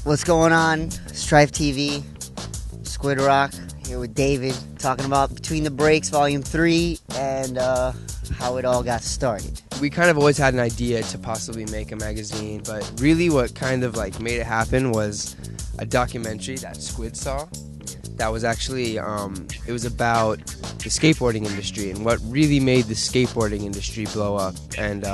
What's going on? Strife.tv, Squid Rock, here with David, talking about Between the Breaks Volume 3 and how it all got started. We kind of always had an idea to possibly make a magazine, but really what kind of like made it happen was a documentary that Squid saw. That was actually, it was about the skateboarding industry and what really made the skateboarding industry blow up and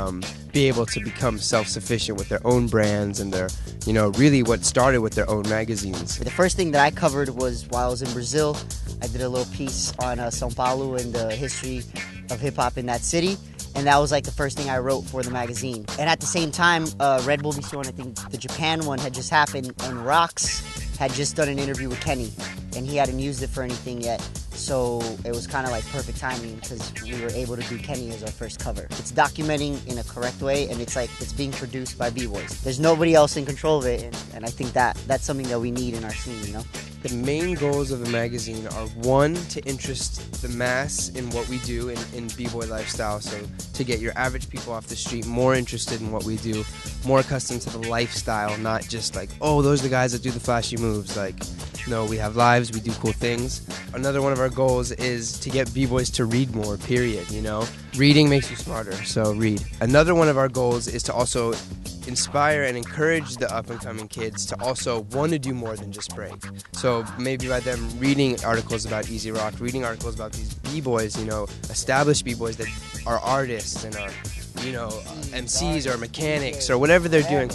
be able to become self-sufficient with their own brands and their, you know, really what started with their own magazines. The first thing that I covered was while I was in Brazil. I did a little piece on São Paulo and the history of hip-hop in that city. And that was like the first thing I wrote for the magazine. And at the same time, Red Bull Bistro, and I think the Japan one had just happened, and Rox had just done an interview with Kenny, and he hadn't used it for anything yet. So it was kind of like perfect timing because we were able to do Kenny as our first cover. It's documenting in a correct way, and it's like it's being produced by B-boys. There's nobody else in control of it, and I think that's something that we need in our scene, you know? The main goals of the magazine are, one, to interest the mass in what we do in B-boy lifestyle, so to get your average people off the street more interested in what we do, more accustomed to the lifestyle, not just like, oh, those are the guys that do the flashy moves. Like, no, we have lives, we do cool things. Another one of our goals is to get B-boys to read more, period, you know? Reading makes you smarter, so read. Another one of our goals is to also inspire and encourage the up-and-coming kids to also want to do more than just break. So maybe by them reading articles about Easy Rock, reading articles about these B-boys, you know, established B-boys that are artists and are, you know, MCs or mechanics or whatever they're doing.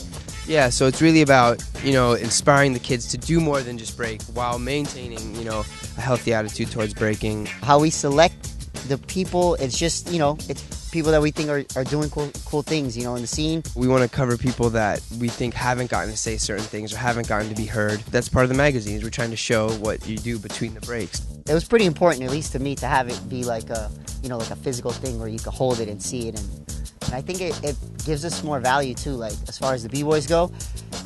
Yeah, so it's really about, you know, inspiring the kids to do more than just break while maintaining, you know, a healthy attitude towards breaking. How we select the people, it's just, you know, it's people that we think are doing cool things, you know, in the scene. We want to cover people that we think haven't gotten to say certain things or haven't gotten to be heard. That's part of the magazine. We're trying to show what you do between the breaks. It was pretty important, at least to me, to have it be like a, you know, like a physical thing where you could hold it and see it. And I think it gives us more value too, like as far as the B-boys go.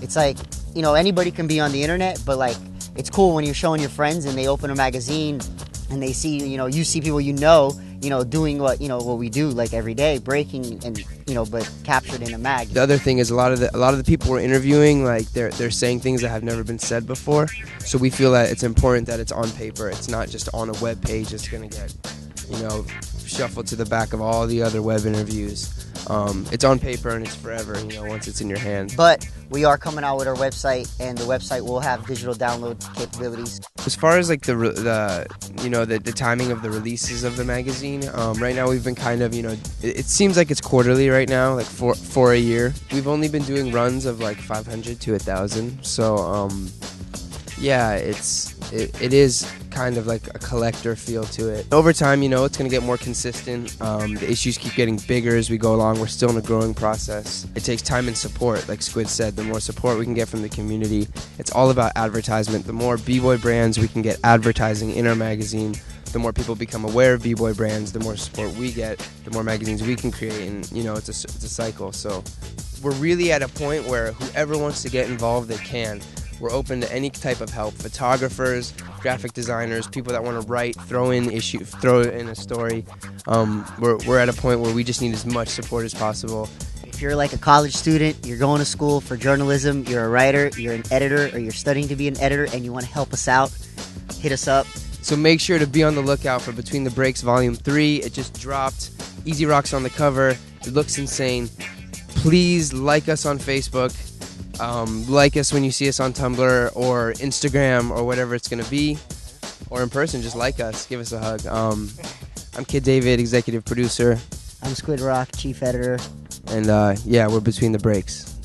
It's like, you know, anybody can be on the internet, but like it's cool when you're showing your friends and they open a magazine and they see, you know, you see people you know, doing what we do like every day, breaking and, you know, but captured in a mag. The other thing is a lot of the people we're interviewing, like they're saying things that have never been said before. So we feel that it's important that it's on paper. It's not just on a web page. It's gonna get, you know, shuffled to the back of all the other web interviews. It's on paper and it's forever, you know, once it's in your hand. But we are coming out with our website, and the website will have digital download capabilities. As far as like the timing of the releases of the magazine, right now we've been kind of, you know, it seems like it's quarterly right now, like for a year. We've only been doing runs of like 500 to 1,000. So yeah, it is kind of like a collector feel to it. Over time, you know, it's going to get more consistent. The issues keep getting bigger as we go along. We're still in a growing process. It takes time and support. Like Squid said, the more support we can get from the community, it's all about advertisement. The more B-boy brands we can get advertising in our magazine, the more people become aware of B-boy brands, the more support we get, the more magazines we can create, and, you know, it's a cycle. So we're really at a point where whoever wants to get involved, they can. We're open to any type of help. Photographers, graphic designers, people that want to write, throw in a story. We're at a point where we just need as much support as possible. If you're like a college student, you're going to school for journalism, you're a writer, you're an editor, or you're studying to be an editor, and you want to help us out, hit us up. So make sure to be on the lookout for Between the Breaks Volume 3. It just dropped. Easy Rock's on the cover. It looks insane. Please like us on Facebook. Like us when you see us on Tumblr or Instagram or whatever it's going to be. Or in person, just like us. Give us a hug. I'm Kid David, executive producer. I'm Squid Rock, chief editor. And yeah, we're Between the Breaks.